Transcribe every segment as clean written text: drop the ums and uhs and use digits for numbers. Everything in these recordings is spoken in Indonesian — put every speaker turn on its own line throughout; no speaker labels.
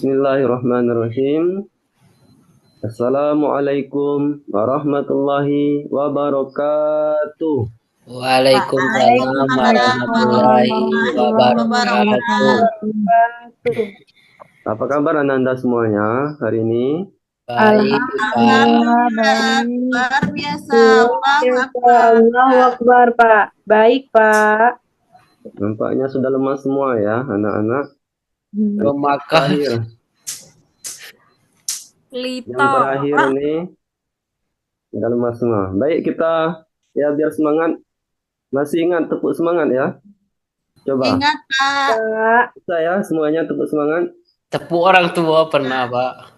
Bismillahirrahmanirrahim. Assalamualaikum warahmatullahi wabarakatuh.
Waalaikumsalam
Waalaikumsalam
warahmatullahi
warahmatullahi
wabarakatuh.
wabarakatuh.
Apa kabar anda semua hari ini?
Baik, Pak.
Alhamdulillah
Alhamdulillah,
baik.
luar biasa.
Luar
Allahu
biasa.
Akbar.
Allahu Akbar, Pak. Baik, Pak.
Nampaknya sudah lemas semua ya anak-anak.
Belum makan.
Terakhir, yang terakhir ini sudah lemas semua. Baik, kita ya biar semangat. Masih ingat tepuk semangat ya? Coba.
Ingat, Pak.
Pak.
Saya semuanya tepuk semangat.
Tepuk orang tua pernah, Pak.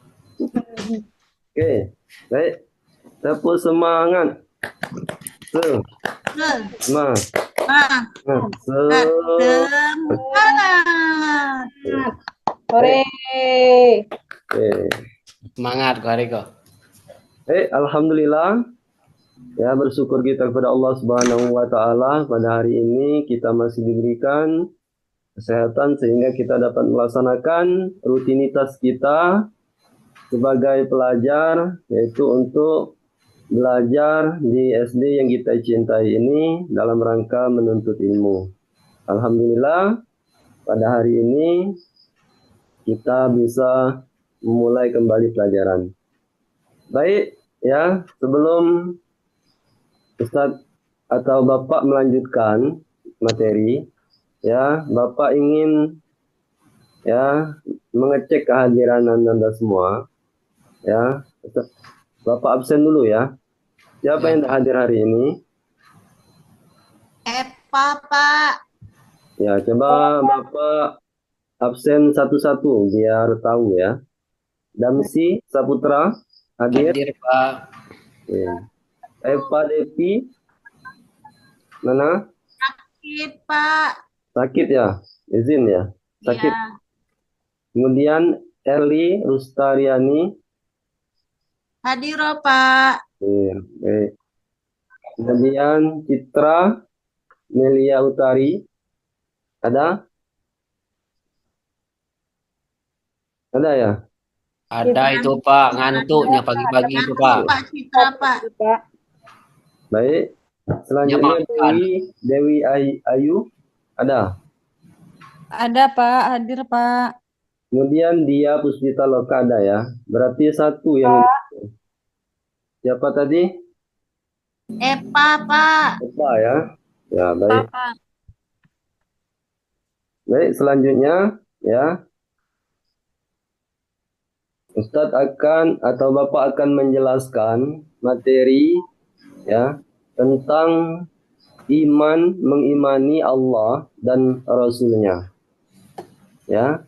Oke, baik. Tepuk semangat. Semangat.
Semangat.
Sore.
Oke.
Semangat, Kariko.
Alhamdulillah. Ya, bersyukur kita kepada Allah Subhanahu wa taala pada hari ini kita masih diberikan kesehatan sehingga kita dapat melaksanakan rutinitas kita sebagai pelajar, yaitu untuk belajar di SD yang kita cintai ini dalam rangka menuntut ilmu. Alhamdulillah pada hari ini kita bisa memulai kembali pelajaran. Baik, ya, sebelum Ustadz atau Bapak melanjutkan materi, ya, Bapak ingin ya mengecek kehadiran Anda semua, ya. Bapak absen dulu ya. Siapa yang hadir hari ini?
Pak.
Ya, coba Bapak absen satu-satu biar tahu ya. Damsi Saputra hadir.
Hadir, Pak.
Ya. Eva Devi mana?
Sakit, Pak.
Sakit ya? Izin ya? Sakit.
Iya.
Kemudian Erli Rustariani.
Hadir, Pak.
Baik. Kemudian Citra Melia Utari. Ada? Ada ya?
Ada itu, Pak. Ngantuknya pagi-pagi itu, Pak.
Pak Citra, Pak.
Baik. Selanjutnya Dewi Ayu. Ada?
Ada, Pak. Hadir, Pak.
Kemudian dia Puspita Loka ada ya. Berarti satu yang siapa tadi?
Pak.
Eva ya. Ya, baik. Baik, selanjutnya ya. Ustadz akan atau Bapak akan menjelaskan materi ya tentang iman, mengimani Allah dan Rasulnya. Ya.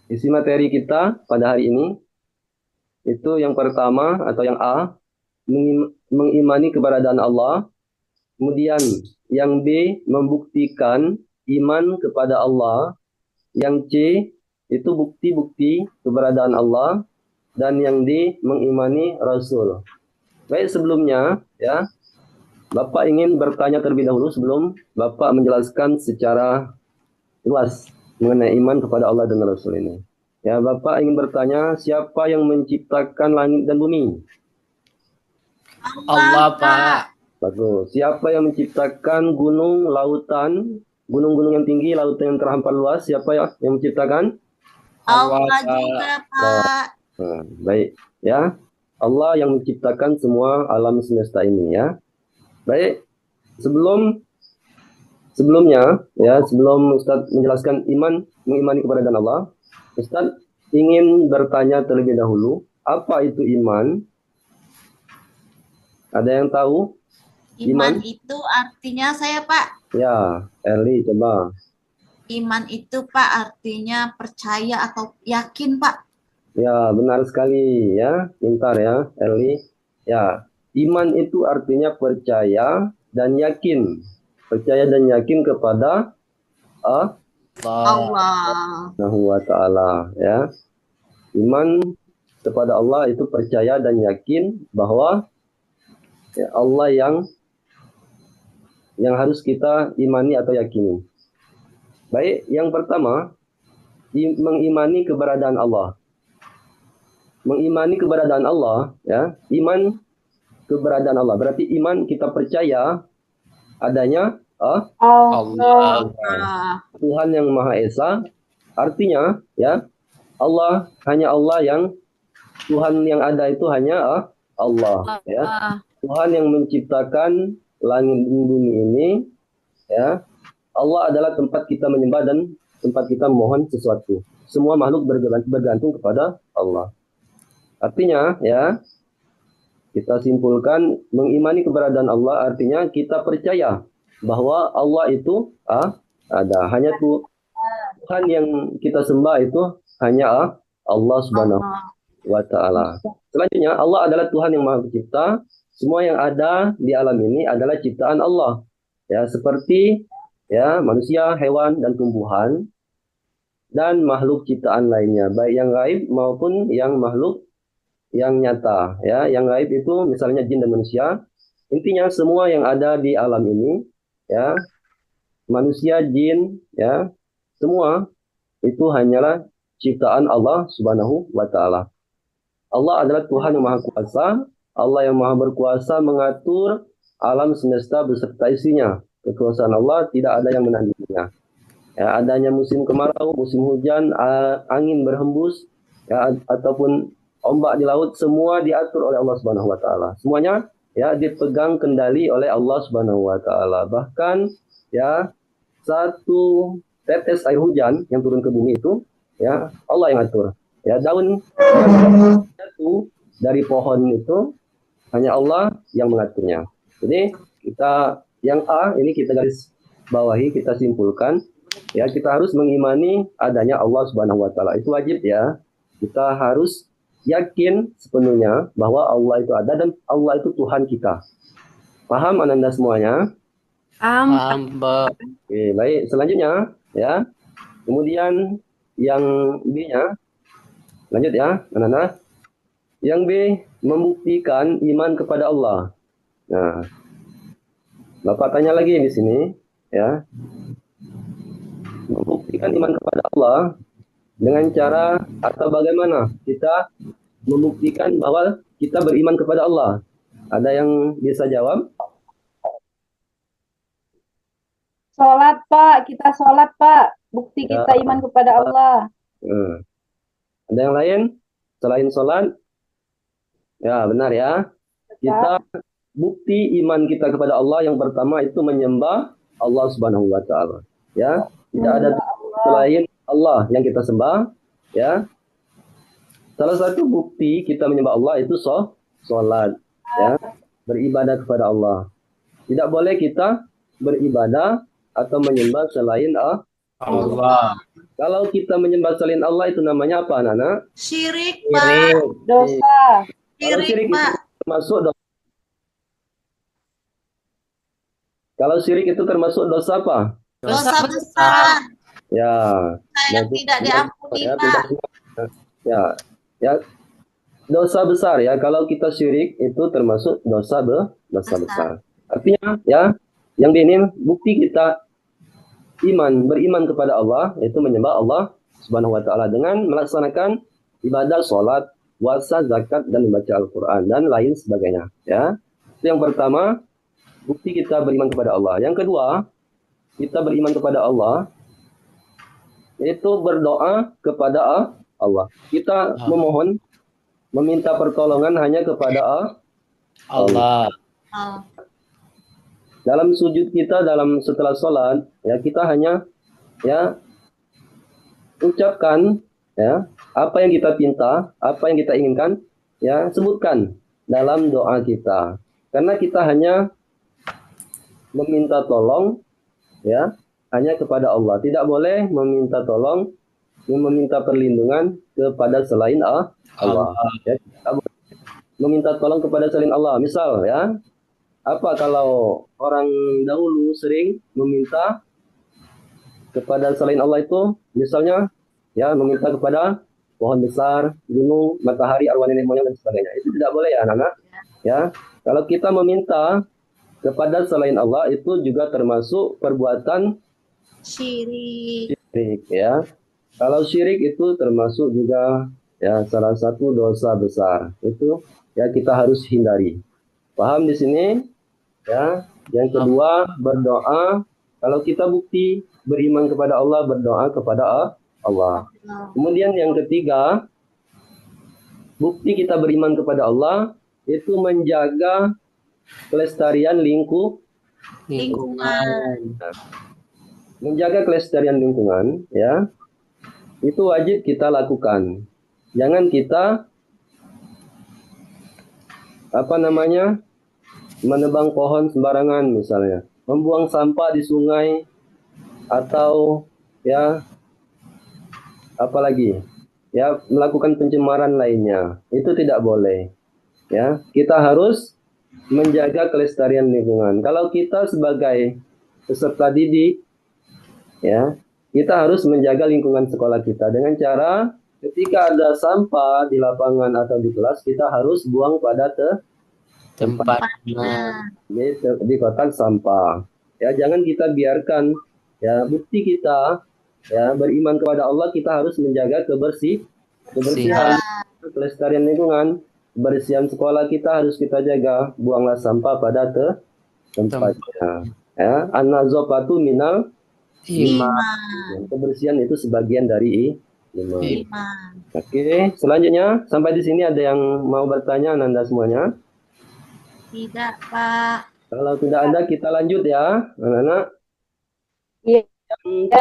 Isi materi kita pada hari ini itu yang pertama atau yang A, mengimani keberadaan Allah. Kemudian yang B, membuktikan iman kepada Allah. Yang C, itu bukti-bukti keberadaan Allah. Dan yang D, mengimani Rasul. Baik, sebelumnya ya Bapak ingin bertanya terlebih dahulu sebelum Bapak menjelaskan secara luas mengenai iman kepada Allah dan Rasul ini. Ya, Bapak ingin bertanya, siapa yang menciptakan langit dan bumi?
Allah, Pak.
Bagus. Siapa yang menciptakan gunung, lautan, gunung-gunung yang tinggi, lautan yang terhampar luas? Siapa yang menciptakan?
Allah juga, Pak.
Nah, baik, ya. Allah yang menciptakan semua alam semesta ini ya. Baik. Sebelumnya ya, sebelum Ustadz menjelaskan iman, mengimani keberadaan Allah, Ustadz ingin bertanya terlebih dahulu, apa itu iman? Ada yang tahu?
Iman itu artinya saya, Pak.
Ya, Erli coba.
Iman itu, Pak, artinya percaya atau yakin, Pak.
Ya, benar sekali ya. Pintar ya, Erli. Ya, iman itu artinya percaya dan yakin. Percaya dan yakin kepada Allah Subhanahu wa ta'ala ya. Iman kepada Allah itu percaya dan yakin bahwa ya, Allah yang harus kita imani atau yakini. Baik, yang pertama mengimani keberadaan Allah. Mengimani keberadaan Allah, ya, iman keberadaan Allah. Berarti iman kita percaya adanya
Allah.
Tuhan yang Maha Esa. Artinya, ya, Allah hanya Allah yang Tuhan yang ada itu hanya Allah, ya. Tuhan yang menciptakan langit dan bumi ini, ya. Allah adalah tempat kita menyembah dan tempat kita memohon sesuatu. Semua makhluk bergantung kepada Allah. Artinya, ya, kita simpulkan mengimani keberadaan Allah artinya kita percaya bahwa Allah itu ada. Hanya Tuhan yang kita sembah itu hanya Allah Subhanahu wa Ta'ala. Selanjutnya, Allah adalah Tuhan yang Maha Pencipta. Semua yang ada di alam ini adalah ciptaan Allah. Ya, seperti ya manusia, hewan dan tumbuhan dan makhluk ciptaan lainnya, baik yang gaib maupun yang makhluk yang nyata. Ya, yang gaib itu misalnya jin dan manusia. Intinya semua yang ada di alam ini, ya, manusia, jin, ya, semua itu hanyalah ciptaan Allah Subhanahu wa Ta'ala. Allah adalah Tuhan yang Maha Kuasa. Allah yang Maha Berkuasa mengatur alam semesta beserta isinya. Kekuasaan Allah tidak ada yang menandinginya. Ya, adanya musim kemarau, musim hujan, angin berhembus, ya, ataupun ombak di laut, semua diatur oleh Allah Subhanahu wa Ta'ala. Semuanya ya dipegang kendali oleh Allah Subhanahu wa Ta'ala. Bahkan ya satu tetes air hujan yang turun ke bumi itu ya Allah yang atur. Ya, daun yang jatuh dari pohon itu hanya Allah yang mengaturnya. Jadi kita yang ini kita garis bawahi, kita simpulkan ya, kita harus mengimani adanya Allah Subhanahu wa Ta'ala. Itu wajib ya. Kita harus yakin sepenuhnya bahwa Allah itu ada dan Allah itu Tuhan kita. Paham Ananda semuanya?
Paham.
Oke, baik. Selanjutnya ya. Kemudian yang B-nya, lanjut ya, Ananda. Yang B, membuktikan iman kepada Allah. Nah, Bapak tanya lagi di sini, ya. Membuktikan iman kepada Allah dengan cara atau bagaimana kita membuktikan bahwa kita beriman kepada Allah? Ada yang bisa jawab?
Sholat, Pak. Kita sholat, Pak. Bukti
Ya.
kita iman kepada Allah.
Ada yang lain selain sholat? Ya, benar ya. Kita bukti iman kita kepada Allah yang pertama itu menyembah Allah Subhanahu wa Ta'ala. Ya, tidak ada selain Allah yang kita sembah. Ya, salah satu bukti kita menyembah Allah itu sholat. Ya, beribadah kepada Allah. Tidak boleh kita beribadah atau menyembah selain
Allah.
Kalau kita menyembah selain Allah itu namanya apa, anak-anak?
Syirik, Pak.
Dosa.
Kalau syirik
Syirik, Pak.
itu termasuk dosa. Kalau syirik itu termasuk dosa apa?
Dosa besar.
Ya.
Yang tidak diampuni,
Ya,
Pak.
ya, dosa besar ya. Kalau kita syirik itu termasuk dosa besar. Artinya ya, yang ini bukti kita beriman kepada Allah itu menyembah Allah Subhanahu wa Ta'ala dengan melaksanakan ibadah, sholat, puasa, zakat, dan membaca Al-Quran dan lain sebagainya. Ya, itu yang pertama, bukti kita beriman kepada Allah. Yang kedua, kita beriman kepada Allah itu berdoa kepada Allah. Kita memohon, meminta pertolongan hanya kepada Allah. Dalam sujud kita, setelah sholat, ya kita hanya ya ucapkan ya apa yang kita pinta, apa yang kita inginkan, ya sebutkan dalam doa kita. Karena kita hanya meminta tolong ya hanya kepada Allah. Tidak boleh meminta tolong, meminta perlindungan kepada selain Allah. Ya, kita boleh meminta tolong kepada selain Allah. Misal ya, apa kalau orang dahulu sering meminta kepada selain Allah itu, misalnya ya meminta kepada pohon besar, gunung, matahari, arwah nenek moyang dan sebagainya. Itu tidak boleh ya anak-anak. Ya, kalau kita meminta kepada selain Allah itu juga termasuk perbuatan
Syirik.
ya. Kalau syirik itu termasuk juga ya salah satu dosa besar. Itu ya kita harus hindari. Paham di sini? Ya. Yang kedua, berdoa. Kalau kita bukti beriman kepada Allah, berdoa kepada Allah. Kemudian yang ketiga, bukti kita beriman kepada Allah itu menjaga kelestarian
Lingkungan.
menjaga kelestarian lingkungan, ya. Itu wajib kita lakukan. Jangan kita menebang pohon sembarangan misalnya, membuang sampah di sungai atau ya apalagi ya melakukan pencemaran lainnya. Itu tidak boleh. Ya, kita harus menjaga kelestarian lingkungan. Kalau kita sebagai peserta didik, ya, kita harus menjaga lingkungan sekolah kita dengan cara ketika ada sampah di lapangan atau di kelas, kita harus buang pada
tempatnya.
di kotak sampah. Ya, jangan kita biarkan ya bukti kita ya beriman kepada Allah, kita harus menjaga kebersihan, kelestarian lingkungan, kebersihan sekolah kita harus kita jaga, buanglah sampah pada tempatnya. Ya, an-nazafatu minal
Iman.
kebersihan itu sebagian dari iman.
Iman.
Oke, selanjutnya sampai di sini ada yang mau bertanya Anda semuanya?
Tidak, Pak.
Kalau tidak ada kita lanjut ya, anak-anak.
Iya,
Yang C,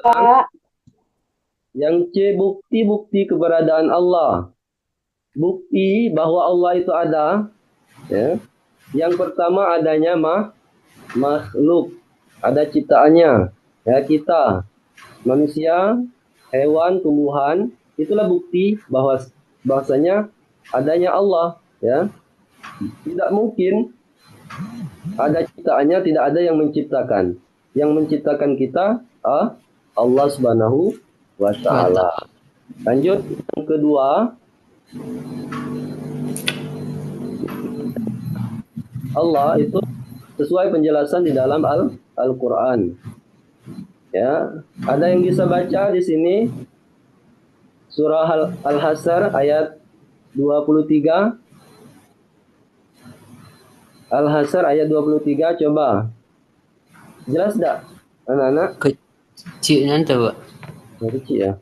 Pak.
yang C bukti-bukti keberadaan Allah. Bukti bahwa Allah itu ada. Ya. Yang pertama adanya makhluk, ada ciptaannya. Ya, kita, manusia, hewan, tumbuhan, itulah bukti bahwasanya adanya Allah. Ya. Tidak mungkin ada ciptaannya, tidak ada yang menciptakan. Yang menciptakan kita Allah Subhanahu wa Ta'ala. Lanjut yang kedua, Allah itu sesuai penjelasan di dalam Al-Qur'an. Ya, ada yang bisa baca di sini surah Al-Hasyr ayat 23. Al-Hasyr ayat 23, coba. Jelas enggak, anak-anak?
Kecil nanti, Pak.
Kecil ya.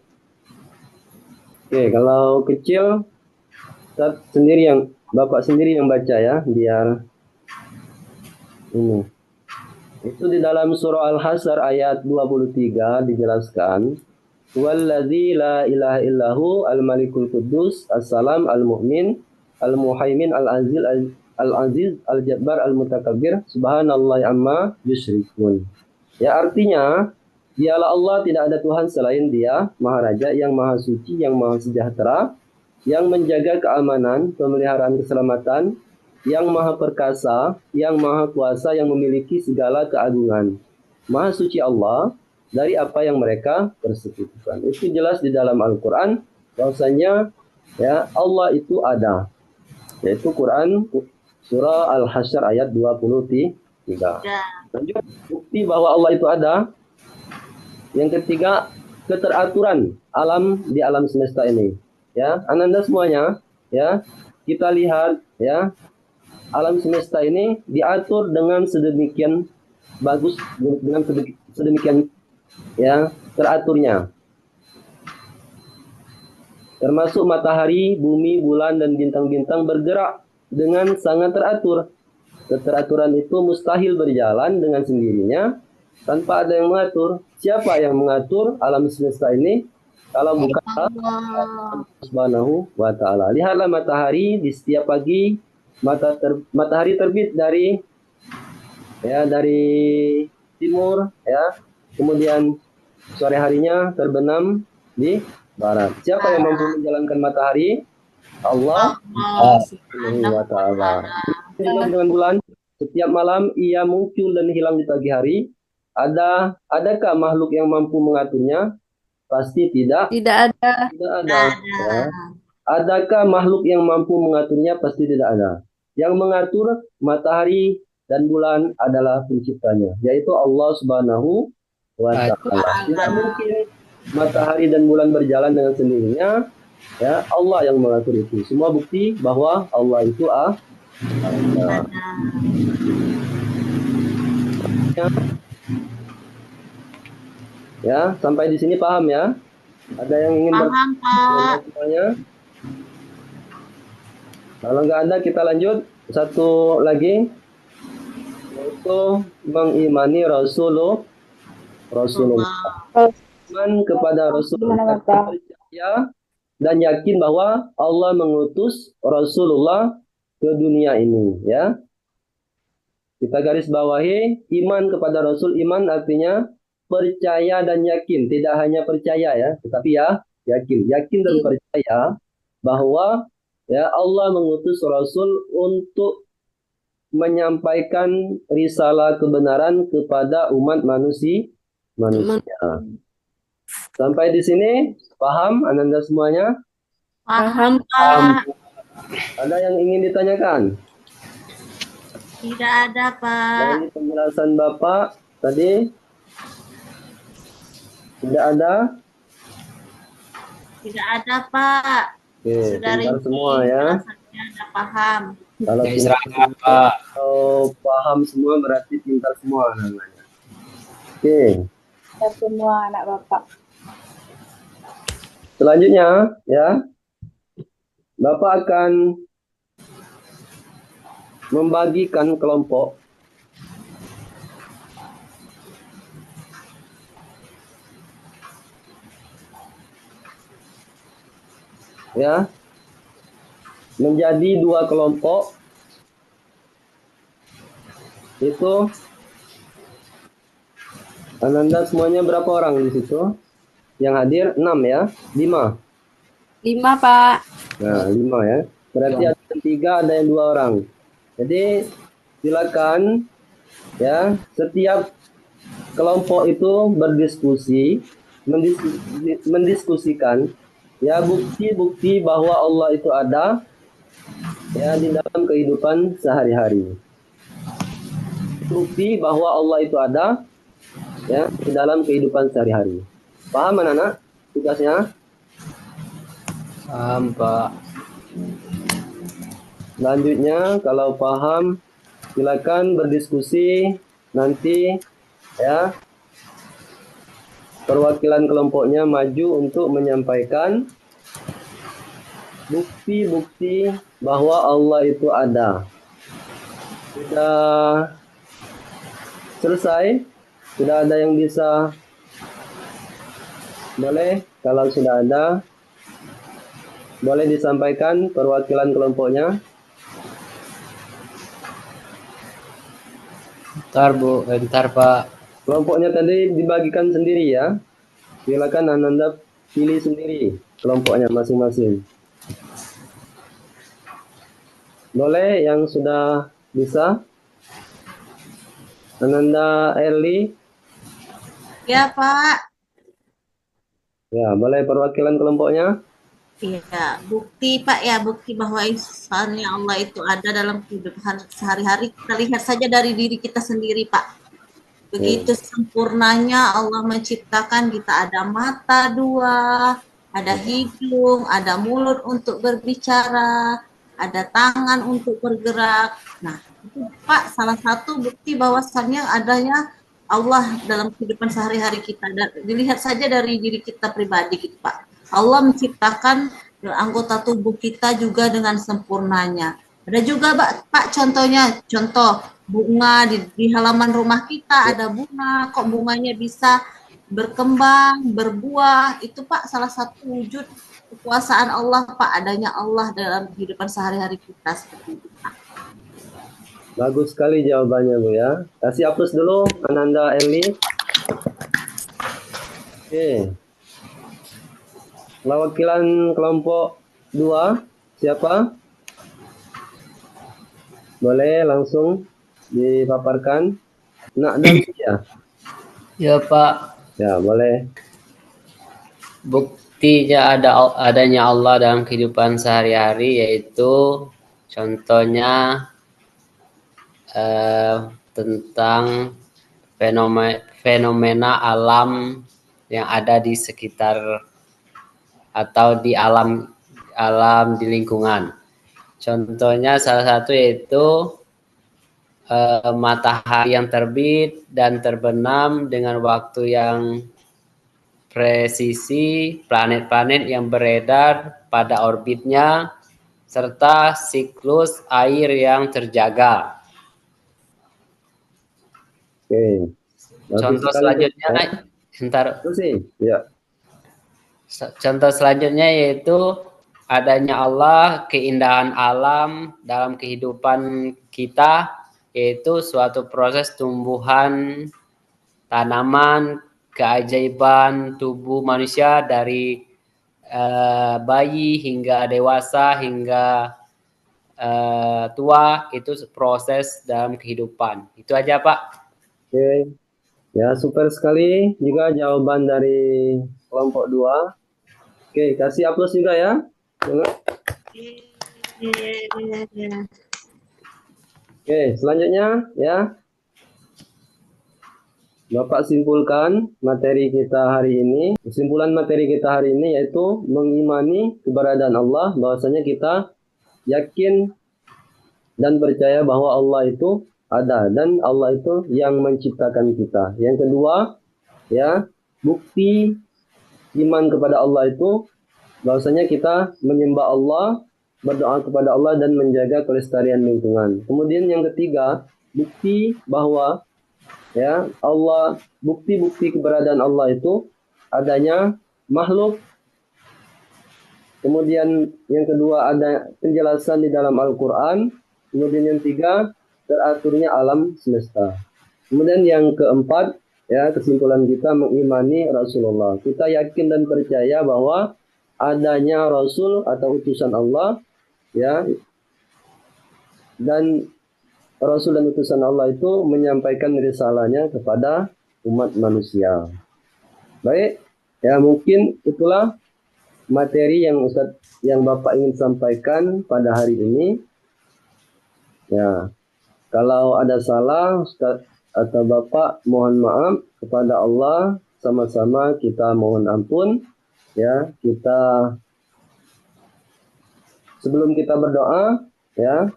Oke, kalau kecil Bapak sendiri yang baca ya, biar ini. Itu di dalam surah Al-Hasyr ayat 23 dijelaskan, "Wallazi la ilaha illahu al-malikul quddus as-salam al-mu'min al-muhaimin al-aziz al-jabbar al-mutakabbir subhanallahi amma yusyrikun." Ya, artinya dialah Allah, tidak ada Tuhan selain Dia, Maha Raja yang Maha Suci, yang Maha Sejahtera, yang menjaga keamanan, pemeliharaan keselamatan, yang Maha Perkasa, yang Maha Kuasa, yang memiliki segala keagungan. Maha Suci Allah dari apa yang mereka persekutukan. Itu jelas di dalam Al-Quran bahwasanya ya Allah itu ada. Yaitu Quran surah Al-Hasyr ayat 23. Lanjut, bukti bahwa Allah itu ada. Yang ketiga, keteraturan alam di alam semesta ini. Ya, Ananda semuanya, ya, kita lihat ya, alam semesta ini diatur dengan sedemikian bagus, dengan sedemikian ya teraturnya. Termasuk matahari, bumi, bulan, dan bintang-bintang bergerak dengan sangat teratur. Keteraturan itu mustahil berjalan dengan sendirinya tanpa ada yang mengatur. Siapa yang mengatur alam semesta ini kalau bukan Allah Subhanahu wa Ta'ala? Lihatlah matahari di setiap pagi, matahari terbit dari timur, ya, kemudian sore harinya terbenam di barat. Siapa yang mampu menjalankan matahari? Allah Subhanahu wa Ta'ala. Dengan bulan, setiap malam ia muncul dan hilang di pagi hari. Adakah makhluk yang mampu mengaturnya? Pasti tidak.
Tidak ada.
Tidak ada. Ya. Adakah makhluk yang mampu mengaturnya? Pasti tidak ada. Yang mengatur matahari dan bulan adalah penciptanya, yaitu Allah Subhanahu wa Ta'ala. Tidak mungkin matahari dan bulan berjalan dengan sendirinya, ya Allah yang mengatur itu. Semua bukti bahwa Allah itu ada. Ya, sampai di sini paham ya? Ada yang ingin
Paham, Pak.
semuanya? Kalau nggak ada, kita lanjut. Satu lagi, yaitu mengimani Rasulullah. Iman kepada Rasulullah,
Gimana Bapak?
percaya dan yakin bahwa Allah mengutus Rasulullah ke dunia ini, ya. Kita garis bawahi iman kepada Rasul. Iman artinya percaya dan yakin, tidak hanya percaya ya, tetapi ya yakin, yakin dan percaya bahwa ya Allah mengutus Rasul untuk menyampaikan risalah kebenaran kepada umat manusia. Sampai di sini paham Ananda semuanya?
Paham, Pak.
Ada yang ingin ditanyakan?
Tidak ada, Pak.
Dari penjelasan Bapak tadi tidak ada?
Tidak ada, Pak.
Oke,
Sudah
pintar semua ya.
penjelasannya ada paham.
Kalau
Ya, istirahat, Pak.
paham semua berarti pintar semua namanya. Oke,
Kita semua anak Bapak.
selanjutnya ya, Bapak akan membagikan kelompok ya menjadi dua kelompok. Itu Ananda semuanya berapa orang di situ? Yang hadir 6 ya? 5.
5 Pak.
Nah, 5 ya. Berarti ada yang 3, ada yang 2 orang. Jadi silakan ya, setiap kelompok itu berdiskusi, mendiskusikan ya bukti-bukti bahwa Allah itu ada ya di dalam kehidupan sehari-hari. Bukti bahwa Allah itu ada ya di dalam kehidupan sehari-hari. Paham anak-anak tugasnya?
Paham, Pak.
Selanjutnya kalau paham silakan berdiskusi nanti ya. Perwakilan kelompoknya maju untuk menyampaikan bukti-bukti bahwa Allah itu ada. Sudah selesai? Sudah ada yang bisa? Boleh? Kalau sudah ada, boleh disampaikan perwakilan kelompoknya.
Bentar, Pak.
Kelompoknya tadi dibagikan sendiri ya. Silakan Ananda pilih sendiri kelompoknya masing-masing. Boleh yang sudah bisa? Ananda Erli.
Ya, Pak.
Ya, boleh perwakilan kelompoknya?
Iya, bukti Pak ya, bukti bahwa ihsannya Allah itu ada dalam kehidupan sehari-hari. Kita lihat saja dari diri kita sendiri, Pak. Begitu sempurnanya Allah menciptakan kita, ada mata dua, ada hidung, ada mulut untuk berbicara, ada tangan untuk bergerak. Nah, itu Pak salah satu bukti bahwasannya adanya Allah dalam kehidupan sehari-hari kita. Dan dilihat saja dari diri kita pribadi gitu Pak. Allah menciptakan anggota tubuh kita juga dengan sempurnanya. Ada juga Pak contohnya, contoh bunga di halaman rumah kita ada bunga, kok bunganya bisa berkembang, berbuah, itu Pak salah satu wujud kekuasaan Allah Pak, adanya Allah dalam kehidupan sehari-hari kita seperti itu Pak.
Bagus sekali jawabannya Bu ya. Kasih hapus dulu Ananda Erli. Oke. Perwakilan kelompok 2 siapa? Boleh langsung dipaparkan. Nak dan ya.
Ya, Pak.
Ya, boleh.
Buktinya adanya Allah dalam kehidupan sehari-hari yaitu contohnya tentang fenomena alam yang ada di sekitar atau di alam di lingkungan. Contohnya salah satu yaitu matahari yang terbit dan terbenam dengan waktu yang presisi, planet-planet yang beredar pada orbitnya, serta siklus air yang terjaga.
Oke.
Contoh selanjutnya,
Ya.
Contoh selanjutnya yaitu adanya Allah, keindahan alam dalam kehidupan kita, yaitu suatu proses tumbuhan tanaman, keajaiban tubuh manusia dari bayi hingga dewasa hingga tua, itu proses dalam kehidupan. Itu aja, Pak.
Oke. Ya, super sekali juga jawaban dari kelompok 2. Oke, kasih aplaus juga ya. Oke, selanjutnya ya. Bapak simpulkan materi kita hari ini. Kesimpulan materi kita hari ini yaitu mengimani keberadaan Allah, bahwasanya kita yakin dan percaya bahwa Allah itu ada dan Allah itu yang menciptakan kita. Yang kedua, ya, bukti iman kepada Allah itu bahwasanya kita menyembah Allah, berdoa kepada Allah dan menjaga kelestarian lingkungan. Kemudian yang ketiga, bukti bahwa ya Allah, bukti-bukti keberadaan Allah itu adanya makhluk. Kemudian yang kedua ada penjelasan di dalam Al-Quran. Kemudian yang tiga, teraturnya alam semesta. Kemudian yang keempat, ya, kesimpulan kita mengimani Rasulullah. Kita yakin dan percaya bahwa adanya Rasul atau utusan Allah, ya, dan Rasul dan utusan Allah itu menyampaikan risalahnya kepada umat manusia. Baik, ya mungkin itulah materi yang Bapak ingin sampaikan pada hari ini. Ya, kalau ada salah Ustaz atau Bapak mohon maaf kepada Allah, sama-sama kita mohon ampun. Ya, kita sebelum kita berdoa, ya,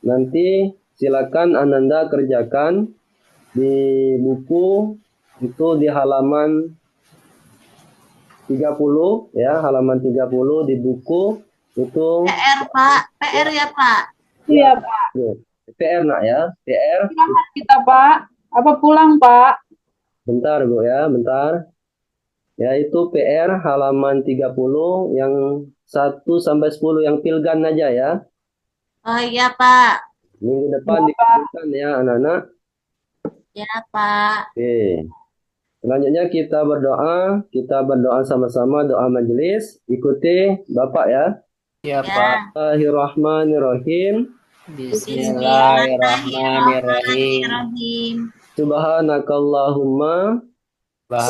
nanti silakan Ananda kerjakan di buku itu di halaman 30, ya, halaman 30 di buku itu.
PR, Pak. PR ya, Pak.
Iya, Pak.
PR nak ya, PR.
Silahkan kita, Pak. Apa pulang, Pak?
Bentar Bu ya, bentar. Ya, itu PR halaman 30 yang 1 sampai 10 yang pilgan aja ya.
Oh iya, Pak.
Minggu depan dikumpulkan ya anak-anak.
Ya, Pak.
Oke. Selanjutnya kita berdoa sama-sama doa majelis. Ikuti Bapak ya.
Ya, Pak.
Bismillahirrahmanirrahim.
Bismillahirrahmanirrahim.
Subhanakallahumma wa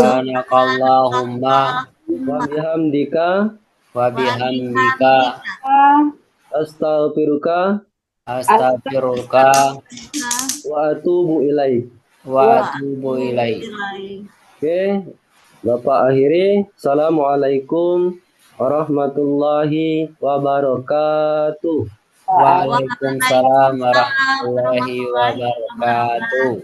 bihamdika astaghfiruka wa atubu ilaik. Oke, Bapak akhiri. Assalamualaikum warahmatullahi wabarakatuh.
Waalaikumsalam warahmatullahi wabarakatuh.